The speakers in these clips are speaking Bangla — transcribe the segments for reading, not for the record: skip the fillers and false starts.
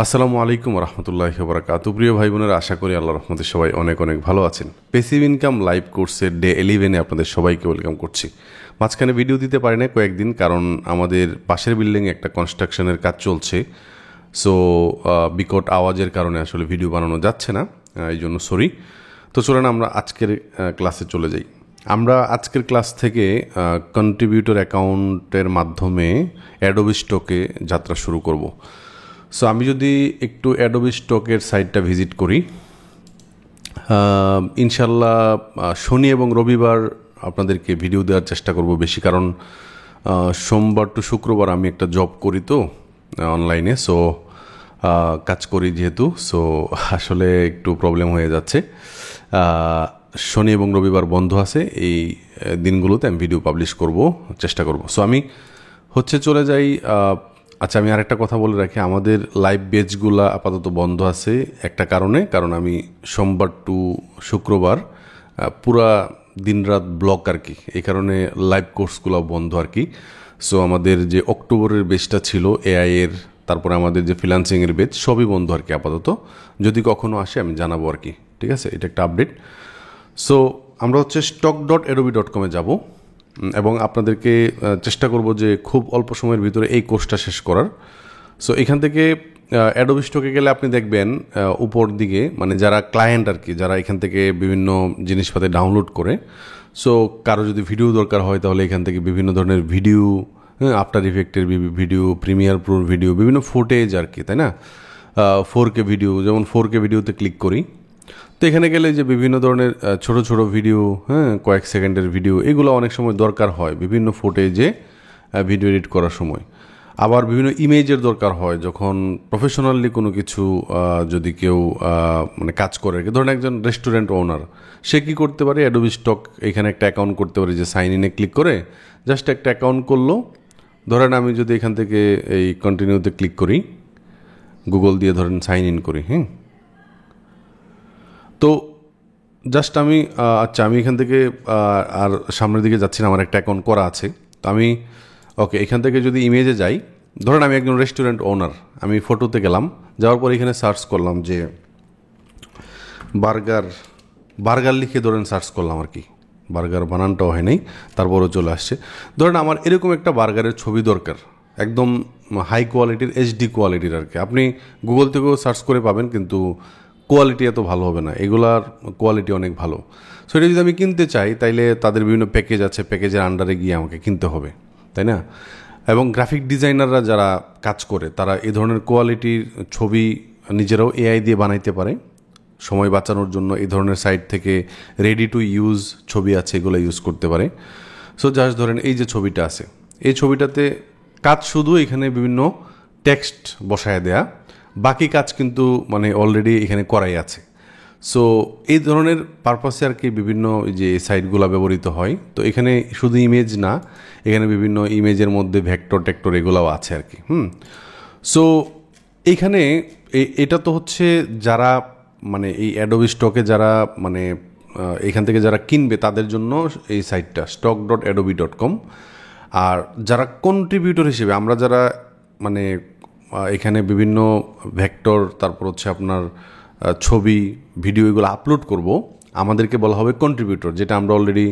আসসালামু আলাইকুম রহমতুল্লাহি ওয়া বারাকাতুহু। প্রিয় ভাই বোনেরা, আশা করি আল্লাহর রহমতে সবাই অনেক অনেক ভালো আছেন। প্যাসিভ ইনকাম লাইভ কোর্সের ডে 11-এ আপনাদের সবাইকে ওয়েলকাম করছি। মাঝখানে ভিডিও দিতে পারি না কয়েকদিন, কারণ আমাদের পাশের বিল্ডিংয়ে একটা কনস্ট্রাকশনের কাজ চলছে। সো বিকট আওয়াজের কারণে আসলে ভিডিও বানানো যাচ্ছে না, এই জন্য সরি। তো চলেন আমরা আজকের ক্লাসে চলে যাই। আমরা আজকের ক্লাস থেকে কন্ট্রিবিউটর অ্যাকাউন্টের মাধ্যমে অ্যাডোবি স্টকে যাত্রা শুরু করব। সো আমি যদি একটু অ্যাডোবি স্টকের সাইটটা ভিজিট করি, ইনশাল্লাহ শনি এবং রবিবার আপনাদেরকে ভিডিও দেওয়ার চেষ্টা করব বেশি, কারণ সোমবার টু শুক্রবার আমি একটা জব করি তো অনলাইনে, সো কাজ করি যেহেতু, সো আসলে একটু প্রবলেম হয়ে যাচ্ছে। শনি এবং রবিবার বন্ধ আছে, এই দিনগুলোতে আমি ভিডিও পাবলিশ করব, চেষ্টা করব। সো আমি চলে যাই। আচ্ছা, আমি আরেকটা কথা বলে রাখি, আমাদের লাইভ বেজগুলো আপাতত বন্ধ আছে একটা কারণ আমি সোমবার টু শুক্রবার পুরা দিনরাত ব্লক আর কি, এই কারণে লাইভ কোর্সগুলো বন্ধ আর কি। সো আমাদের যে অক্টোবরের বেচটা ছিল এআইয়ের, তারপরে আমাদের যে ফ্রিল্যান্সিংয়ের বেচ, সবই বন্ধ আর কি আপাতত। যদি কখনো আসে আমি জানাবো আর কি, ঠিক আছে? এটা একটা আপডেট। সো আমরা stock.adobe.com যাব এবং আপনাদেরকে চেষ্টা করব যে খুব অল্প সময়ের ভিতরে এই কোর্সটা শেষ করার। সো এখান থেকে অ্যাডোবি স্টকে গেলে আপনি দেখবেন উপর দিকে, মানে যারা ক্লায়েন্ট আর কি, যারা এখান থেকে বিভিন্ন জিনিসপাতি ডাউনলোড করে, সো কারো যদি ভিডিও দরকার হয় তাহলে এখান থেকে বিভিন্ন ধরনের ভিডিও, আফটার ইফেক্টের ভিডিও, প্রিমিয়ার প্রোর ভিডিও, বিভিন্ন ফুটেজ আর কি, তাই না? 4K ভিডিও, যেমন 4K ভিডিওতে ক্লিক করি, তো এখানে গেলে যে বিভিন্ন ধরনের ছোট ছোট ভিডিও, কয়েক সেকেন্ডের ভিডিও, এগুলো অনেক সময় দরকার হয় বিভিন্ন ফুটেজে ভিডিও এডিট করার সময়। আবার বিভিন্ন ইমেজের দরকার হয় যখন প্রফেশনালি কোনো কিছু যদি কেউ মানে কাজ করে, ধরেন একজন রেস্টুরেন্ট ওনার, সে কী করতে পারে, অ্যাডোবি স্টক এখানে একটা অ্যাকাউন্ট করতে পারে, যে সাইন ইনে ক্লিক করে জাস্ট একটা অ্যাকাউন্ট করলো। ধরেন আমি যদি এখান থেকে এই কন্টিনিউতে ক্লিক করি, গুগল দিয়ে ধরেন সাইন ইন করি, তো জাস্ট আমি আমি এখান থেকে আর সামনের দিকে যাচ্ছি না, আমার একটা অ্যাকাউন্ট করা আছে। তো আমি এখান থেকে যদি ইমেজে যাই, ধরেন আমি একজন রেস্টুরেন্ট ওনার, আমি ফটোতে গেলাম, যাওয়ার পর এখানে সার্চ করলাম যে বার্গার লিখে ধরেন সার্চ করলাম আর কি, বার্গার বানানটাও হয় নাই, তারপরও চলে আসছে। ধরেন আমার এরকম একটা বার্গারের ছবি দরকার, একদম হাই কোয়ালিটির, HD কোয়ালিটির আর কি। আপনি গুগল থেকেও সার্চ করে পাবেন, কিন্তু কোয়ালিটি এত ভালো হবে না, এগুলার কোয়ালিটি অনেক ভালো। সো এটা যদি আমি কিনতে চাই, তাইলে তাদের বিভিন্ন প্যাকেজ আছে, প্যাকেজের আন্ডারে গিয়ে আমাকে কিনতে হবে, তাই না? এবং গ্রাফিক ডিজাইনাররা যারা কাজ করে, তারা এই ধরনের কোয়ালিটির ছবি নিজেরাও AI দিয়ে বানাইতে পারে সময় বাঁচানোর জন্য। এই ধরনের সাইট থেকে রেডি টু ইউজ ছবি আছে, এগুলো ইউজ করতে পারে। সো জাস্ট ধরেন এই যে ছবিটা আছে, এই ছবিটাতে কাজ শুধু এখানে বিভিন্ন টেক্সট বসায় দেয়া, বাকি কাজ কিন্তু মানে অলরেডি এখানে করাই আছে। সো এই ধরনের পারপাসে আর কি বিভিন্ন যে সাইটগুলো ব্যবহৃত হয়। তো এখানে শুধু ইমেজ না, এখানে বিভিন্ন ইমেজের মধ্যে ভেক্টর টেক্টর এগুলোও আছে আর কি। সো এইখানে এটা তো হচ্ছে যারা মানে এই অ্যাডোবি স্টকে যারা মানে এখান থেকে যারা কিনবে তাদের জন্য এই সাইটটা stock.adobe.com। আর যারা কন্ট্রিবিউটর হিসেবে, আমরা যারা মানে এখানে বিভিন্ন ভেক্টর, তারপর আপনার ছবি, ভিডিও এগুলো আপলোড করব, আমাদেরকে বলা হবে কন্ট্রিবিউটর, যেটা আমরা অলরেডি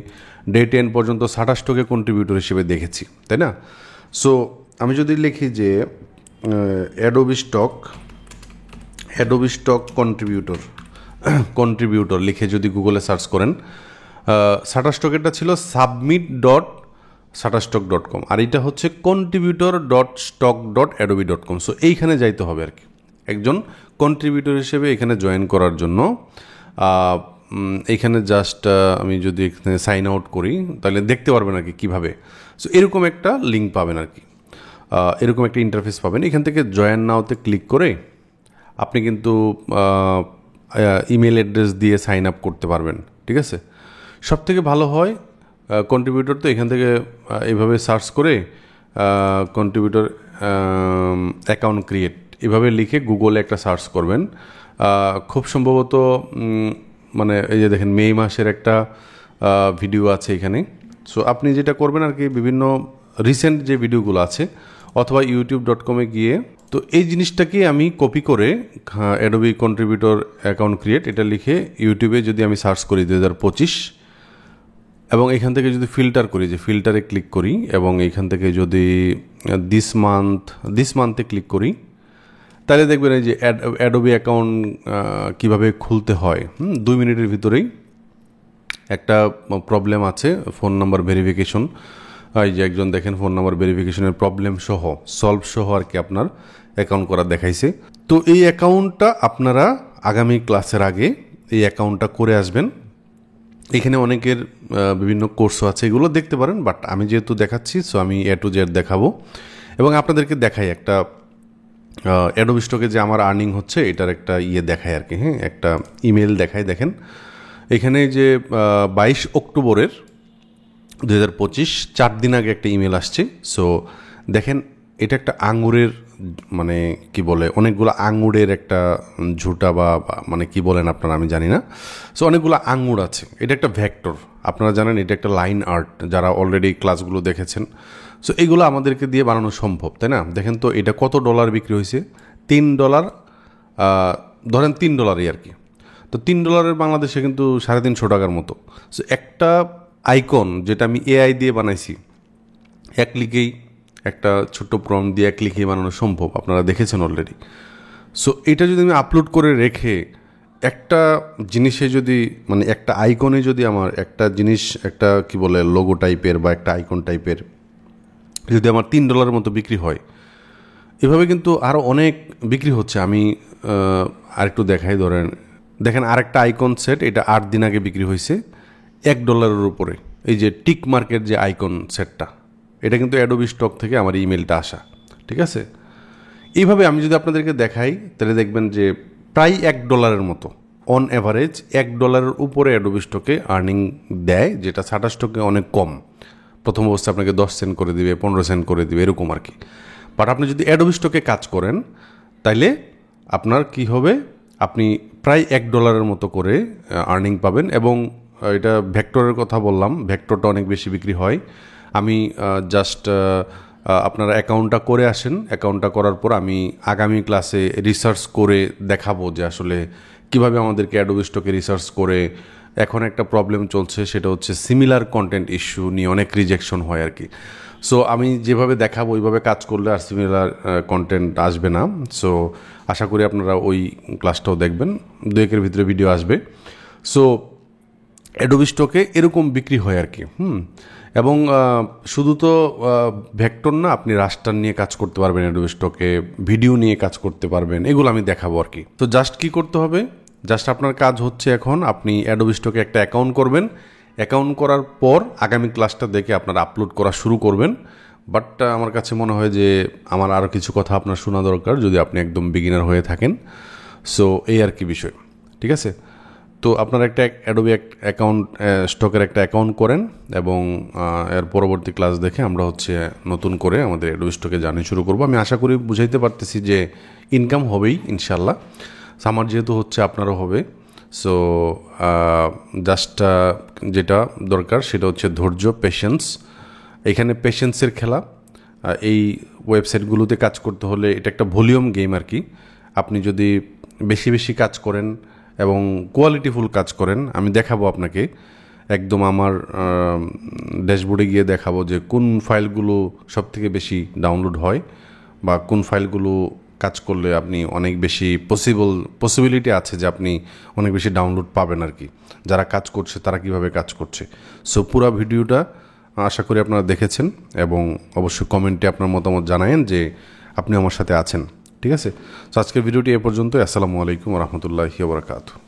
ডে 10 পর্যন্ত SATA স্টকে কন্ট্রিবিউটর হিসেবে দেখেছি, তাই না? সো আমি যদি লিখি যে অ্যাডোবি স্টক কন্ট্রিবিউটর লিখে যদি গুগলে সার্চ করেন, SATA স্টকেরটা ছিল submit.shutterstock.com, আর এটা হচ্ছে contributor.stock.adobe.com। সো এইখানে যাইতে হবে আর কি, একজন কন্ট্রিবিউটর হিসেবে এখানে জয়েন করার জন্য। এইখানে জাস্ট আমি যদি এখানে সাইন আউট করি, তাহলে দেখতে পারবেন আর কি কীভাবে। সো এরকম একটা লিঙ্ক পাবেন আর কি, এরকম একটা ইন্টারফেস পাবেন। এখান থেকে জয়েন নাওতে ক্লিক করে আপনি কিন্তু ইমেল অ্যাড্রেস দিয়ে সাইন আপ করতে পারবেন, ঠিক আছে? সব থেকে ভালো হয় কন্ট্রিবিউটর, তো এখান থেকে এইভাবে সার্চ করে কন্ট্রিবিউটর অ্যাকাউন্ট ক্রিয়েট এভাবে লিখে গুগলে একটা সার্চ করবেন। খুব সম্ভবত মানে এই যে দেখেন মে মাসের একটা ভিডিও আছে এখানে। সো আপনি যেটা করবেন আর কি, বিভিন্ন রিসেন্ট যে ভিডিওগুলো আছে, অথবা youtube.com-এ গিয়ে তো এই জিনিসটাকে আমি কপি করে অ্যাডোবি কন্ট্রিবিউটর অ্যাকাউন্ট ক্রিয়েট এটা লিখে ইউটিউবে যদি আমি সার্চ করি 2025 এবং এখান থেকে যদি ফিল্টার করি, যে ফিল্টারে ক্লিক করি এবং এইখান থেকে যদি দিস মান্থে ক্লিক করি, তাহলে দেখবেন এই যে অ্যাডোবি অ্যাকাউন্ট কীভাবে খুলতে হয় 2 মিনিটের ভিতরেই একটা প্রবলেম আছে ফোন নাম্বার ভেরিফিকেশন। এই যে একজন দেখেন ফোন নাম্বার ভেরিফিকেশনের প্রবলেম সহ সলভ সহ আর কি আপনার অ্যাকাউন্ট করা দেখাইছে। তো এই অ্যাকাউন্টটা আপনারা আগামী ক্লাসের আগে এই অ্যাকাউন্টটা করে আসবেন। এখানে অনেকের বিভিন্ন কোর্সও আছে, এগুলো দেখতে পারেন, বাট আমি যেহেতু দেখাচ্ছি সো আমি A to Z দেখাবো এবং আপনাদেরকে দেখাই একটা অ্যাডোবি স্টকে যে আমার আর্নিং হচ্ছে এটার একটা দেখায় আর কি। একটা ইমেল দেখায়, দেখেন এখানে যে 22 অক্টোবরের 2025 4 দিন আগে একটা ইমেল আসছে। সো দেখেন এটা একটা আঙুরের মানে কি বলে অনেকগুলো আঙুরের একটা ঝুটা বা মানে কি বলেন আপনারা আমি জানি না। সো অনেকগুলো আঙুর আছে, এটা একটা ভেক্টর, আপনারা জানেন এটা একটা লাইন আর্ট যারা অলরেডি ক্লাসগুলো দেখেছেন। সো এইগুলো আমাদেরকে দিয়ে বানানো সম্ভব, তাই না? দেখেন তো এটা কত ডলার বিক্রি হয়েছে, $3, ধরেন $3 আর কি। তো $3 বাংলাদেশে কিন্তু 350 টাকার মতো। সো একটা আইকন যেটা আমি AI দিয়ে বানাইছি, এক ক্লিকেই একটা ছোট্ট প্রম্পট দিয়ে এক ক্লিকেই বানানো সম্ভব, আপনারা দেখেছেন অলরেডি। সো এটা যদি আমি আপলোড করে রেখে একটা জিনিসে যদি মানে একটা আইকনে যদি আমার একটা জিনিস একটা কি বলে লোগো টাইপের বা একটা আইকন টাইপের যদি আমার $3 মতো বিক্রি হয়, এভাবে কিন্তু আরও অনেক বিক্রি হচ্ছে। আমি আরেকটু দেখাই, দেখেন আরেকটা আইকন সেট, এটা 8 দিন আগে বিক্রি হয়েছে $1 উপরে। এই যে টিক মার্কের যে আইকন সেটটা, এটা কিন্তু অ্যাডোবি স্টক থেকে আমার ইমেলটা আসা, ঠিক আছে? এইভাবে আমি যদি আপনাদেরকে দেখাই তাহলে দেখবেন যে প্রায় $1 মতো অন অ্যাভারেজ $1 উপরে অ্যাডোবি স্টকে আর্নিং দেয়, যেটা সাটা স্টকে অনেক কম। প্রথম অবস্থায় আপনাকে 10 সেন্ট করে দিবে, 15 সেন্ট করে দিবে, এরকম আর কি। বাট আপনি যদি অ্যাডোবি স্টকে কাজ করেন তাইলে আপনার কি হবে, আপনি প্রায় $1 মতো করে আর্নিং পাবেন। এবং এটা ভেক্টরের কথা বললাম, ভেক্টরটা অনেক বেশি বিক্রি হয়। আমি জাস্ট আপনারা অ্যাকাউন্টটা করে আসেন, অ্যাকাউন্টটা করার পর আমি আগামী ক্লাসে রিসার্চ করে দেখাবো যে আসলে কিভাবে আমাদেরকে অ্যাডোবি স্টকে রিসার্চ করে। এখন একটা প্রবলেম চলছে, সেটা হচ্ছে সিমিলার কন্টেন্ট ইস্যু নিয়ে অনেক রিজেকশন হয় আর কি। সো আমি যেভাবে দেখাবো ওইভাবে কাজ করলে আর সিমিলার কন্টেন্ট আসবে না। সো আশা করি আপনারা ওই ক্লাসটাও দেখবেন, 2-1 ভিতরে ভিডিও আসবে। সো অ্যাডোবি স্টকে এরকম বিক্রি হয় আর কি। এবং শুধু তো ভেক্টর না, আপনি রাস্টার নিয়ে কাজ করতে পারবেন অ্যাডোবি স্টকে, ভিডিও নিয়ে কাজ করতে পারবেন, এগুলো আমি দেখাবো আর কি। তো জাস্ট কি করতে হবে, জাস্ট আপনার কাজ হচ্ছে এখন আপনি অ্যাডোবি স্টকে একটা অ্যাকাউন্ট করবেন। অ্যাকাউন্ট করার পর আগামী ক্লাসটা দেখে আপনারা আপলোড করা শুরু করবেন। বাট আমার কাছে মনে হয় যে আমার আরও কিছু কথা আপনার শোনা দরকার যদি আপনি একদম বিগিনার হয়ে থাকেন। সো এই আর কি বিষয়, ঠিক আছে? তো আপনারা একটা অ্যাডোবি অ্যাকাউন্ট স্টকের একটা অ্যাকাউন্ট করেন এবং এর পরবর্তী ক্লাস দেখে আমরা হচ্ছে নতুন করে আমাদের অ্যাডোবি স্টকে জার্নি শুরু করব। আমি আশা করি বুঝাইতে পারতেছি যে ইনকাম হবেই ইনশাল্লাহ। আমার যেহেতু হচ্ছে আপনারও হবে। সো জাস্ট যেটা দরকার সেটা হচ্ছে ধৈর্য, পেশেন্স। এখানে পেশেন্সের খেলা। এই ওয়েবসাইটগুলোতে কাজ করতে হলে এটা একটা ভলিউম গেম আর কি। আপনি যদি বেশি বেশি কাজ করেন এবং কোয়ালিটিফুল কাজ করেন, আমি দেখাবো আপনাকে একদম আমার ড্যাশবোর্ডে গিয়ে দেখাবো যে কোন ফাইলগুলো সবথেকে বেশি ডাউনলোড হয় বা কোন ফাইলগুলো কাজ করলে আপনি অনেক বেশি পসিবিলিটি আছে যে আপনি অনেক বেশি ডাউনলোড পাবেন আর কি, যারা কাজ করছে তারা কিভাবে কাজ করছে। সো পুরো ভিডিওটা আশা করি আপনারা দেখেছেন এবং অবশ্যই কমেন্টে আপনার মতামত জানায়েন যে আপনি আমার সাথে আছেন, ঠিক আছে? তো আজকের ভিডিওটি এ পর্যন্ত। আসসালামু আলাইকুম ওয়া রাহমাতুল্লাহি ওয়া বারাকাতুহু।